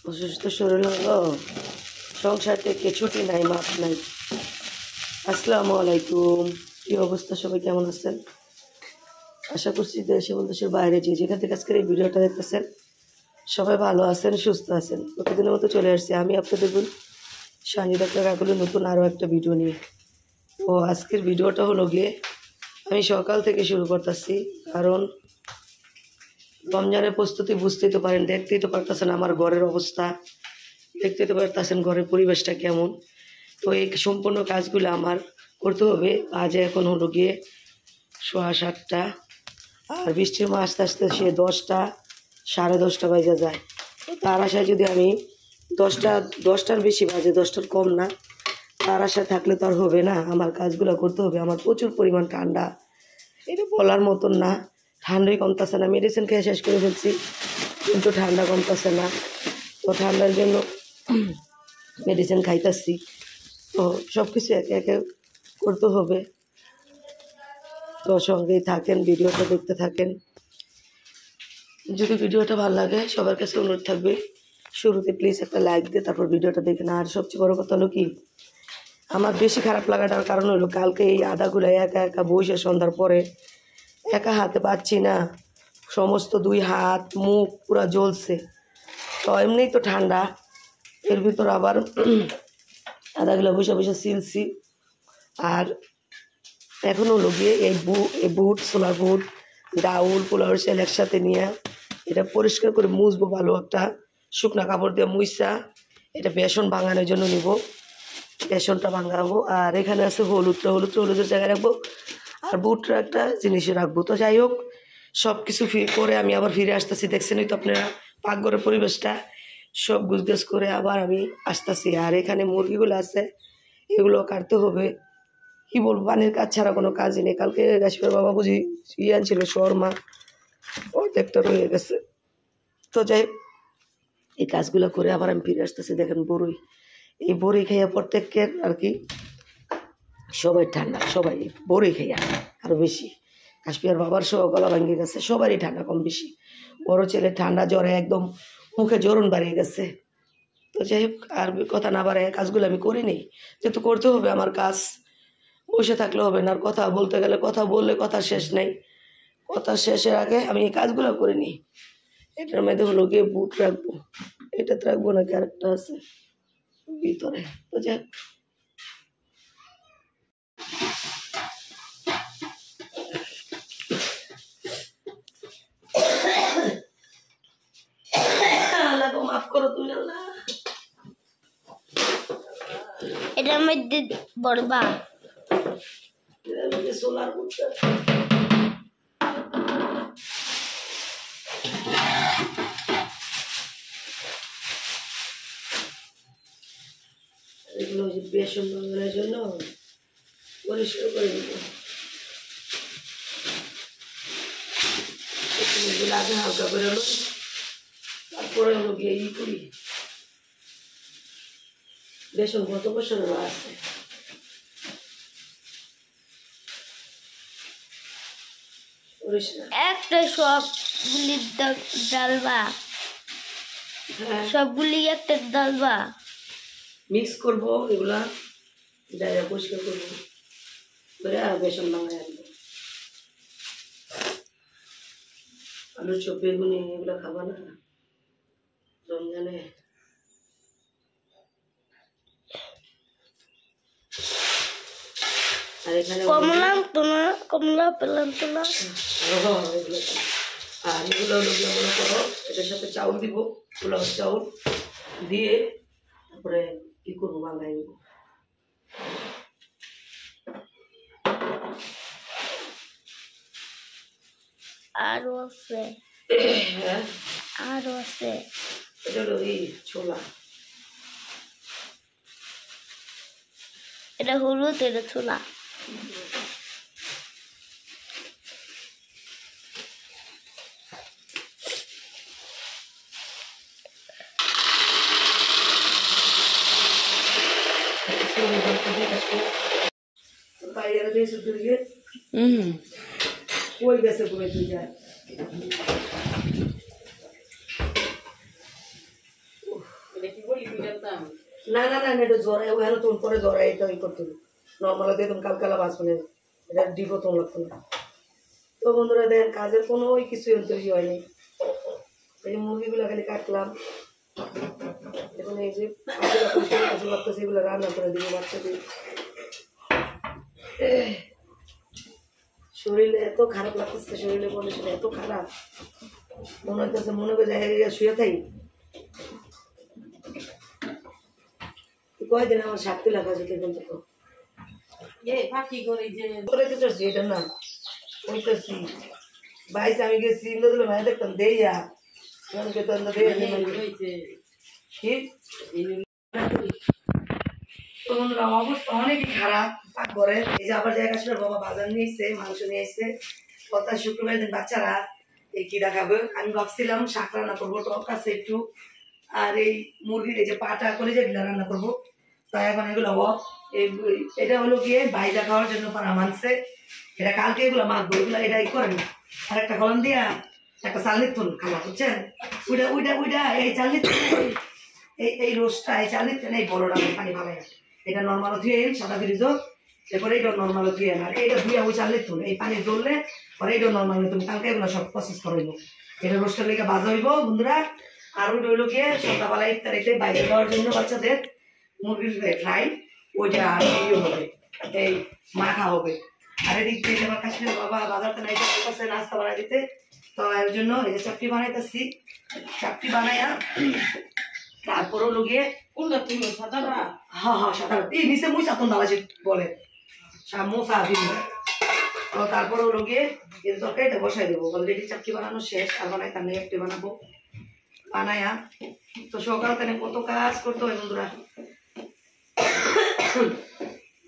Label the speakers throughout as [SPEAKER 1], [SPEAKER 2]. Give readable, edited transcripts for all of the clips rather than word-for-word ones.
[SPEAKER 1] অসুস্থ শরীর হলো, সংসার থেকে ছুটি নাই, মাপ নাই। আসসালামু আলাইকুম, কি অবস্থা? সবাই কেমন আছেন? আশা করছি দেশে এবং দেশের বাইরে যে যেখান থেকে আজকের এই ভিডিওটা দেখতেছেন সবাই ভালো আছেন, সুস্থ আছেন। প্রতিদিনের মতো চলে আসছি আমি আপনাদের বোন সানজিদা কাকুলি নতুন আরও একটা ভিডিও নিয়ে। তো আজকের ভিডিওটা হলো গিয়ে আমি সকাল থেকে শুরু করতেছি, কারণ রমজানের প্রস্তুতি বুঝতেই তো পারেন, দেখতেই তো পারতেছেন আমার ঘরের অবস্থা, দেখতেই তো পারতেছেন ঘরের পরিবেশটা কেমন। তো এই সম্পূর্ণ কাজগুলো আমার করতে হবে। আজ এখন হলো গিয়ে 7:30, আর বৃষ্টির মাস আস্তে আস্তে সে 10টা 10:30 বাজে যায়। তো তার আশায় যদি আমি 10টার বেশি বাজে, 10টার কম না, তার আশায় থাকলে তো আর হবে না, আমার কাজগুলো করতে হবে। আমার প্রচুর পরিমাণ ঠান্ডা, এটা বলার মতন না। ঠান্ডাই কমতেছে না, মেডিসিন খেয়ে শেষ করে ফেলছি কিন্তু ঠান্ডা কমতেছে না। তো ঠান্ডার জন্য মেডিসিন খাইতেছি। তো সব কিছু একে একে করতে হবে। তো সঙ্গেই থাকেন, ভিডিওটা দেখতে থাকেন। যদি ভিডিওটা ভালো লাগে সবার কাছে অনুরোধ থাকবে শুরুতে প্লিজ একটা লাইক দিয়ে তারপর ভিডিওটা দেখেন। আর সবচেয়ে বড় কথা হলো কি, আমার বেশি খারাপ লাগাটার কারণ হলো কালকে এই আদাগুলো একা একা বসে সন্ধ্যার পরে একা হাতে পাচ্ছি না, সমস্ত 2 হাত মুখ পুরা জ্বলছে। তো এমনিই তো ঠান্ডা, এর ভিতর আবার আদাগুলো বসে বসে সিলছি। আর এখন হলো গিয়ে এই বুট, সোলার বুট, ডাউল, পোলাওয়ের সেল একসাথে নিয়ে এটা পরিষ্কার করে মুছবো, ভালো একটা শুকনা কাপড় দিয়ে মুইসা এটা বেসন ভাঙানোর জন্য নিব, বেসনটা ভাঙাবো। আর এখানে আছে হলুদের জায়গায় রাখবো, আর বুটটা একটা জিনিসে রাখবো। তো যাই হোক, সব কিছু করে আমি আবার ফিরে আসতেছি। দেখছেনই তো আপনারা পাকঘরের পরিবেশটা, সব গুছগাছ করে আবার আমি আসতেছি। আর এখানে মুরগিগুলো আছে, এগুলো কাটতে হবে। কি বলবো, পানির কাজ ছাড়া কোনো কাজই নেই। কালকে গাছপার বাবা বুঝি আনছিল শর্মা, অর্ধেকটা রয়ে গেছে। তো যাই এই কাজগুলো করে আবার আমি ফিরে আসতেছি। দেখেন বড়ই, এই বড়ি খাইয়া প্রত্যেকের আর কি সবাই ঠান্ডা, সবাই বড়ি খাইয়া আরও বেশি। কাশ্মীর বাবার সহ গলা ভাঙিয়ে গেছে, সবারই ঠান্ডা কম বেশি। বড় ছেলে ঠান্ডা জ্বরে একদম মুখে জ্বরণ বাড়িয়ে গেছে। তো যাই হোক, আর কথা না বাড়ায় কাজগুলো আমি করে নিই, যেহেতু করতে হবে আমার কাজ, বসে থাকলে হবে না। আর কথা বলতে গেলে কথা বললে কথা শেষ নাই, কথা শেষের আগে আমি এই কাজগুলো করে নিই। এটার মধ্যে হলো গিয়ে বুট রাখবো, এটাতে রাখবো নাকি আরেকটা আছে ভিতরে। তো যাই মাফ করো তুমি, আল্লাহ।
[SPEAKER 2] এটার মধ্যে বড়বা
[SPEAKER 1] সোলার বুটটা এগুলো বেসন বাঙানোর জন্য পরিষ্কার করে দেবো। এগুলো আগে হালকা করে হলো, তারপরে হলো গিয়ে করি। বেসন কত বছর আছে,
[SPEAKER 2] একটা সবগুলি ডালবা, সবগুলি একটা ডালবা
[SPEAKER 1] মিক্স করবো। এগুলা ডাইরা পরিষ্কার করবো করে আর বেসন বাঙায় আনবো। আলু চপ, বেগুনি এগুলো খাবা না রমজানে? আর এখানে
[SPEAKER 2] কমলা পেলাম তো না।
[SPEAKER 1] আর এগুলো হলো গিয়ে মনে করো এটার সাথে চাউল দিব, পোলাও চাউল দিয়ে তারপরে কি করবো, বাঙাই নেবো।
[SPEAKER 2] আরো আছে,
[SPEAKER 1] হ্যাঁ
[SPEAKER 2] আরো আছে।
[SPEAKER 1] এটা হলো এই ছোলা,
[SPEAKER 2] এটা হলুদ, এটা ছোলা।
[SPEAKER 1] কই গেছে বলে তুই যায়। না না না এটা জড়াই ওখানে তুমি পরে জড়াই এটা ই করতে নর্মাল দিয়ে তুমি কালকালা বাঁচবে না এটা ডিপো তোমার লাগতো না। তো বন্ধুরা দেখেন কাজের কোনো ওই কিছুই তৈরি হয়নি। এই মুরগিগুলো খালি কাটলাম এখন এই যে লাগতেছে এগুলো রান্না করে দিব বাচ্চাদের। শরীরে এত খারাপ লাগতেছে, শরীরে কন্ডিশন এত খারাপ মনে হইতেছে মনে করে জায়গায় শুয়ে থাকি। কয়দিন আমার শাক্তি লাগা যেতে কিন্তু এটা না ওইতেছি বাইশ আমি গেছি ইন্দ্র দিলে মানে দেখতাম দেইয়া অবস্থা অনেকই খারাপ পাকঘরে। এই যে আবার জায়গা ছিল বাবা বাজার নিয়ে এসছে, মাংস নিয়ে এসছে। কথা শুক্রবার দিন বাচ্চারা এই কি দেখাবে, আমি ভাবছিলাম শাক রান্না করবো, টক আছে একটু, আর এই মুরগির এই যে পাটা করে যেগুলো রান্না করবো। তাই এখন এগুলো এটা হলো গিয়ে বাইজা খাওয়ার জন্য পারা মানছে, এটা কালকে এগুলো মাখবো, এগুলো এটা ই করেন। আর একটা কলম দিয়া একটা চাল নিতুন খাওয়া বুঝছেন, উইটা উইটা উইটা এই চাল নিতুন এই রোজটা এই চাল নিতেন এই বড়টা পানি ভালো এটা নর্মাল ধুয়ে সাদা ফ্রিজও এরপরে এইটা নর্মাল ধুয়ে আর এইটা ধুয়ে ওই চাল নিতুন এই পানি জ্বললে পরে এইটাও নর্মাল নিতুন। কালকে এগুলো সব প্রসেস করবো, এটা রোজটার লেগে বাজা হইব বন্ধুরা। আর ওইটা হইলো গিয়ে সন্ধ্যাবেলা ইফতারিতে বাইরে দেওয়ার জন্য বাচ্চাদের মুরগির ফ্রাই ওইটা আর ইয়ে হবে, এই মাখা হবে। আর এদিক থেকে আমার কাছে বাবা বাজারতে নাই কাছে নাস্তা বানাই দিতে, তো এর জন্য এই যে চাপটি বানাইতেছি। চাপটি বানাইয়া তারপরও লুকিয়ে হ্যাঁ হ্যাঁ সাঁতার নিচে মুই চাতন দালা বলে মোসা দিন। তো তারপরেও লুকিয়ে কিন্তু তরকারিটা বসাই দেবো, অলরেডি চাপটি বানানো শেষ। আর বানাই তার নিয়ে একটি বানাবো বানাইয়া। তো সকাল থেকে কত কাজ করতে হয় বন্ধুরা,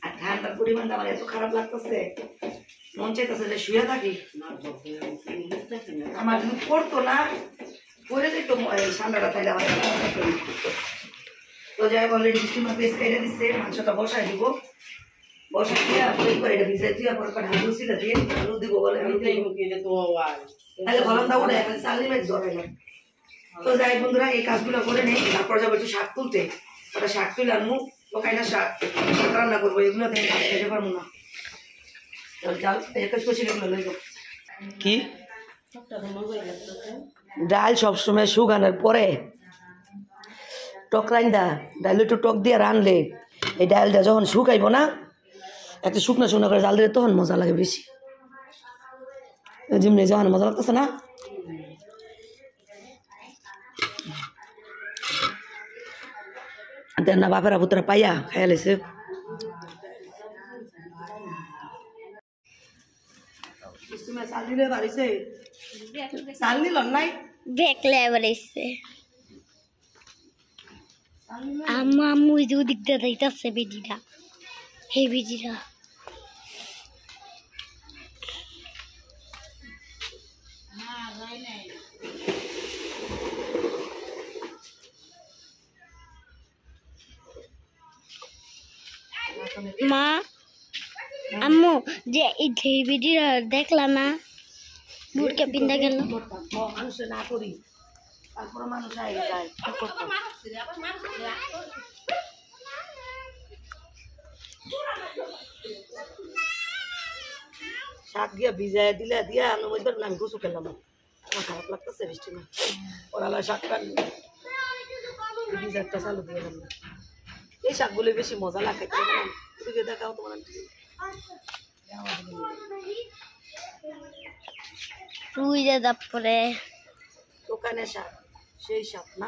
[SPEAKER 1] আর ঠান্ডার পরিমাণটা আমার এত খারাপ লাগতেছে, মন চাইতেছে যে শুয়ে থাকি। আমার যদি পড়তো না পড়ে যেত ঠান্ডাটা, তাইলে আমার তো যাই অলরেডি স্টিমার পেস্ট কেটে দিচ্ছে, মাংসটা বসাই দিব। বসাই দিয়ে করে এটা ভিজাই দিয়ে ঢালু ছিল দিয়ে আলু দিব বলে তাহলে ভালো দাও না চালনি মাছ জড়াইলাম। তো যাই বন্ধুরা এই কাজগুলো করে নেই, তারপর যাবো একটু শাক তুলতে। ওটা শাক তুলে আনবো, পকাইনা শাক রান্না করবো, এগুলো থেকে খেতে পারবো না। কি ডাল সবসময় শুকানোর পরে টক রান্দা ডাল একটু টক দিয়ে রানলে এই ডালটা যখন শুকাইব না একটু শুকনো শুকনো করে জাল দিলে তখন মজা লাগে বেশি। যেমনি যখন মজা লাগতেছে না দেন না বাপেরা পুতরা পাইয়া খাইয়া লেছে। চাল দিলে বাড়িছে চাল নিল নাই
[SPEAKER 2] দেখলে বাড়িছে আম্মা আম্মু যে ওদিক দিয়ে যাইতেছে বেডিটা, হে বেডিটা মা আম্মু যে এই বেডিটা দেখলা না বুড়কে পিন্দা গেল
[SPEAKER 1] মানুষ না করি তারপরে মানুষ আগে যায় শাক দিয়া ভিজাই দিলে দিয়া আলু মধ্যে আমি গুছু খেলাম। আমার খারাপ লাগতেছে বৃষ্টি না ওরা শাক কাটলি ভিজারটা চালু দিয়ে গেলাম। এই শাকগুলো বেশি মজা লাগে তুমি দেখাও তোমার
[SPEAKER 2] রুই যা তারপরে
[SPEAKER 1] দোকানে শাক সেই শাক না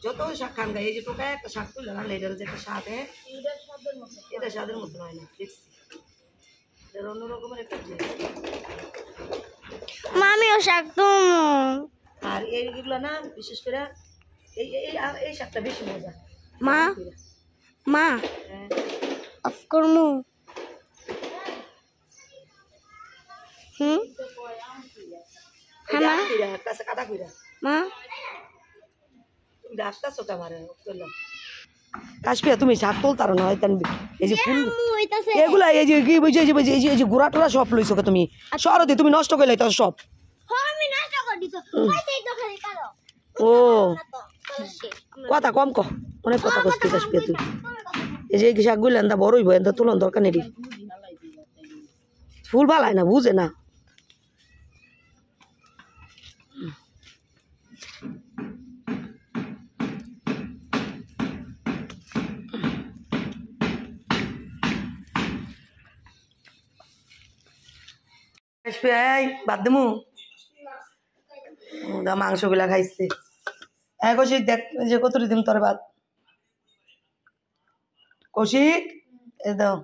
[SPEAKER 1] যত শাক খান গায়ে এই যে টোকায় একটা শাক তুলে না এটার যে একটা স্বাদ এটা স্বাদের মতন হয় না দেখছি এর অন্য রকমের একটা
[SPEAKER 2] মামিও শাক তো
[SPEAKER 1] আর এইগুলো না বিশেষ করে এই এই এই শাকটা বেশি মজা।
[SPEAKER 2] মা মা অফ করমু হ্যাঁ মা
[SPEAKER 1] কাছে কাটা কইরা
[SPEAKER 2] মা
[SPEAKER 1] তুমি আসতেছো কামারে কাশপিয়া তুমি শাক তুলতারো না এই যে ফুল এগুলা এই যে কি বুঝে এই যে গুড়া টুরা সব লইছো তুমি শহরতে তুমি নষ্ট করে লাইতো সব ও কথা কম ক অনেক কথা কষ্ট আসবে তুই এই যে এই শাকগুলো এন্দা বড় হইব এন্দা তুলন দরকার নেই ফুল ভালাই না বুঝে না বাদ দিমু মাংসগুলা খাইছে কৌশিক দেখ যে কত দিম তোর বাদ কৌশিক এ দাও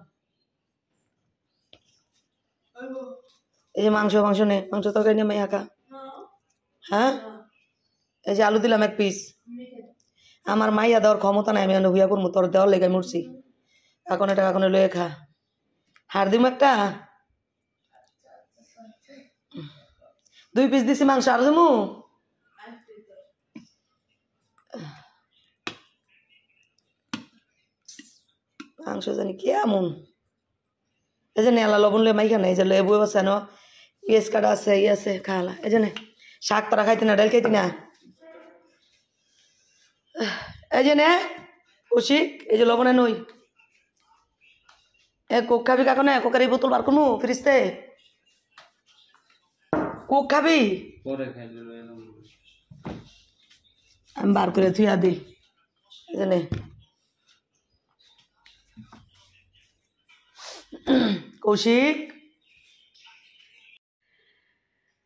[SPEAKER 1] এই যে মাংস মাংস নে মাংস তরকারি নে মাইয়া খা হ্যাঁ এই যে আলু দিলাম এক পিস আমার মাইয়া দেওয়ার ক্ষমতা নাই আমি হুইয়া করবো তোর দেওয়ার লেগে মরছি এখন এটা এখন লয়ে খা হার দিম একটা 2 পিস দিছি মাংস আর দিমু মাংস জানি কেমন এই যে নেলা লবণ লয়ে মাইখা নাই যে লেবু আছে ন পেঁয়াজ কাটা আছে ই আছে খালা এই যে শাক তোরা খাইতি না ডাল খাইতি না এই যে নে কৌশিক এই যে লবণে নই কোক খাবি কাকো না কোকের এই বোতল বার করবো ফ্রিজতে কোক খাবি আমি বার করে থুয়া দিই এই যে নে কৌশিক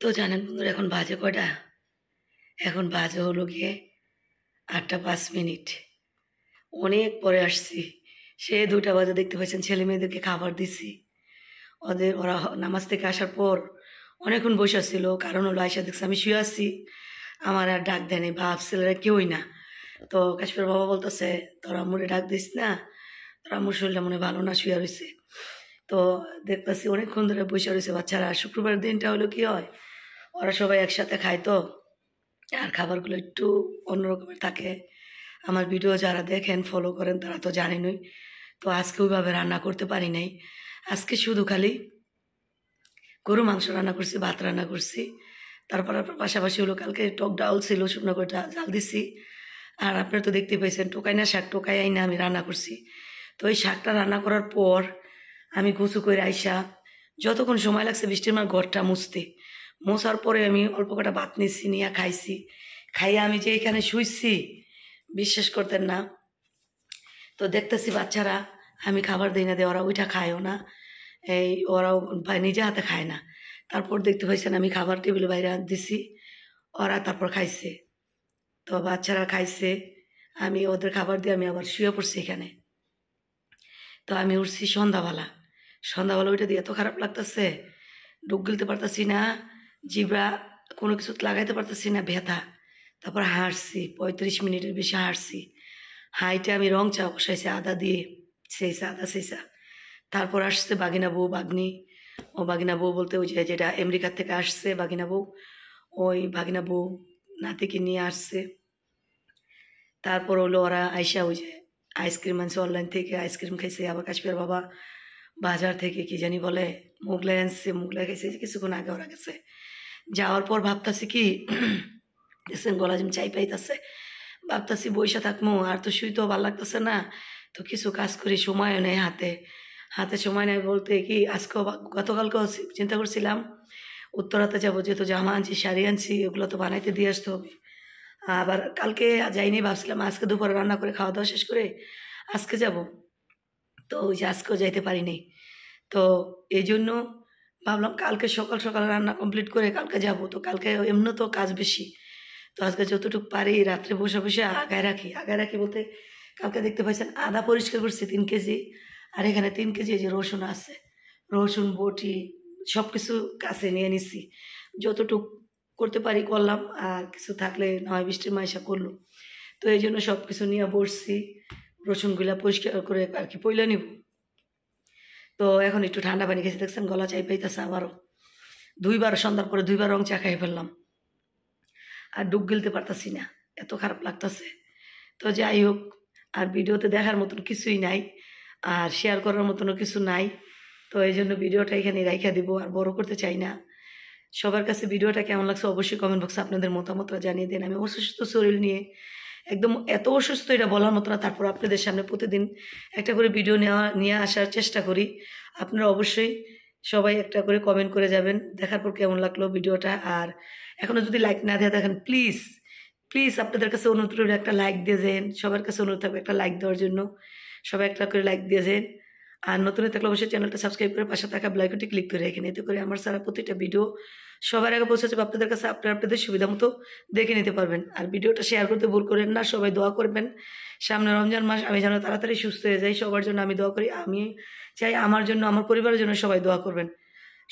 [SPEAKER 1] তো জানেন বন্ধুরা এখন বাজে কয়টা এখন বাজে হলো গিয়ে 8:05 অনেক পরে আসছি সে 2টা বাজে দেখতে পাচ্ছেন ছেলে মেয়েদেরকে খাবার দিছি ওরা নামাজ থেকে আসার পর অনেকক্ষণ বসে ছিল কারণ হলো আয়সা দেখছি আমি শুয়ে আসছি আমার আর ডাক দেয়নি বাপ ছেলেরা কেউই না তো কাশ্মীর বাবা বলতেছে তোরা আম্মুরে ডাক দিস না তোরা আম্মুর শরীরটা মনে ভালো না শুয়ে রয়েছে তো দেখতেছি অনেকক্ষণ ধরে বসে রয়েছে বাচ্চারা শুক্রবার দিনটা হলো কি হয় ওরা সবাই একসাথে খায় তো আর খাবারগুলো একটু অন্যরকমের থাকে আমার ভিডিও যারা দেখেন ফলো করেন তারা তো জানেনই তো আজকে ওইভাবে রান্না করতে পারি নাই আজকে শুধু খালি গরু মাংস রান্না করছি ভাত রান্না করছি তারপর পাশাপাশি হলো কালকে টক ডাউল ছিল শুকনো করে জাল দিছি আর আপনারা তো দেখতে পেয়েছেন টোকাই না শাক টোকাই আইনা আমি রান্না করছি তো এই শাকটা রান্না করার পর আমি গোসু করে আইসা যতক্ষণ সময় লাগছে বৃষ্টির মার ঘরটা মুছতে মোছার পরে আমি অল্প কটা ভাত নিচ্ছি নিয়ে খাইছি খাইয়া আমি যে এখানে শুইছি বিশ্বাস করতেন না তো দেখতেছি বাচ্চারা আমি খাবার দিই না দিয়ে ওরা ওইটা খায়ও না এই ওরাও নিজে হাতে খায় না তারপর দেখতে পাইছেন আমি খাবার টেবিলে বাইরে দিছি ওরা তারপর খাইছে তো বাচ্চারা খাইছে আমি ওদের খাবার দিয়ে আমি আবার শুয়ে পড়ছি এখানে তো আমি উঠছি সন্ধ্যাবেলা ওইটা দিয়ে এত খারাপ লাগতেছে ডুব গিলতে পারতেছি না জিব্রা কোনো কিছু লাগাইতে পারতেছি না ব্যথা তারপর হাঁটছি 35 মিনিটের বেশি হাঁটছি হাইটে আমি রং চা বসাইছি আদা দিয়ে আদা সেইসা তারপর আসছে বাগিনা বউ বাগনি ও বাগিনা বউ বলতে ওই যে যেটা আমেরিকার থেকে আসছে বাগিনা বউ ওই বাগিনা বউ নাতিকে নিয়ে আসছে তারপর হলো ওরা আইসা ওই যে আইসক্রিম আনছে অনলাইন থেকে আইসক্রিম খাইছে আবার কাশ্মীর বাবা বাজার থেকে কি জানি বলে মোগলাই আনছে মোগলাই খাইছে কিছুক্ষণ আগে ওরা গেছে যাওয়ার পর ভাবতাছি কি দেখছেন গলা যেমন চাই পাইতেছে ভাবতাছি বইসা থাকবো আর তো শুইতেও ভালো লাগতেছে না তো কিছু কাজ করি সময়ও নেই হাতে সময় নেই বলতে কি আজকেও গতকালকেও চিন্তা করছিলাম উত্তরাতে যাবো যেহেতু জামা আনছি শাড়ি আনছি ওগুলো তো বানাইতে দিয়ে আসতে হবে আবার কালকে যাইনি ভাবছিলাম আজকে দুপুরে রান্না করে খাওয়া দাওয়া শেষ করে আজকে যাব তো ওই যে আজকেও যাইতে পারিনি তো এই জন্য ভাবলাম কালকে সকাল সকাল রান্না কমপ্লিট করে কালকে যাব তো কালকে এমনি তো কাজ বেশি তো আজকে যতটুকু পারি রাত্রে বসে বসে আগায় রাখি বলতে কালকে দেখতে পাইছেন আদা পরিষ্কার করছি 3 কেজি আর এখানে 3 কেজি যে রসুন আছে রসুন বটি সব কিছু কাছে নিয়ে নিছি যতটুক করতে পারি করলাম আর কিছু থাকলে নয় বৃষ্টির মাইশা করলো তো এই জন্য সব কিছু নিয়ে বসছি রসুনগুলা পরিষ্কার করে আর কি পইলা নিব তো এখন একটু ঠান্ডা পানি খেয়েছি দেখছেন গলা চাই পাইতেছে আবারও 2বার সন্ধ্যার পরে 2বার রং চা খাই ফেললাম আর ডুব গিলতে পারতাছি না এত খারাপ লাগতেছে তো যাই হোক আর ভিডিওতে দেখার মতন কিছুই নাই আর শেয়ার করার মতনও কিছু নাই তো এই জন্য ভিডিওটা এখানে রাইখা দিব আর বড় করতে চাই না সবার কাছে ভিডিওটা কেমন লাগছে অবশ্যই কমেন্ট বক্সে আপনাদের মতামতটা জানিয়ে দেন আমি অসুস্থ শরীর নিয়ে একদম এত অসুস্থ এটা বলার মতো না। তারপর আপনাদের সামনে প্রতিদিন একটা করে ভিডিও নিয়ে আসার চেষ্টা করি। আপনারা অবশ্যই সবাই একটা করে কমেন্ট করে যাবেন দেখার পর কেমন লাগলো ভিডিওটা। আর এখনও যদি লাইক না দিয়ে থাকেন প্লিজ প্লিজ আপনাদের কাছে অনুরোধ রইল একটা লাইক দিয়ে যান। সবার কাছে অনুরোধ থাকবে একটা লাইক দেওয়ার জন্য, সবাই একটা করে লাইক দিয়ে যান। আর নতুন থাকলে অবশ্যই চ্যানেলটা সাবস্ক্রাইব করে পাশে থাকা বেল আইকনটি ক্লিক করে রাখেন, এতে করে আমার সারা প্রতিটা ভিডিও সবার আগে পৌঁছে যাবে আপনাদের কাছে, আপনাদের সুবিধা মতো দেখে নিতে পারবেন। আর ভিডিওটা শেয়ার করতে ভুল করেন না, সবাই দোয়া করবেন সামনে রমজান মাস আমি যেন তাড়াতাড়ি সুস্থ হয়ে যাই। সবার জন্য আমি দোয়া করি, আমি চাই আমার জন্য আমার পরিবারের জন্য সবাই দোয়া করবেন।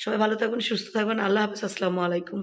[SPEAKER 1] সবাই ভালো থাকবেন, সুস্থ থাকবেন। আল্লাহ হাফেজ, আসসালামু আলাইকুম।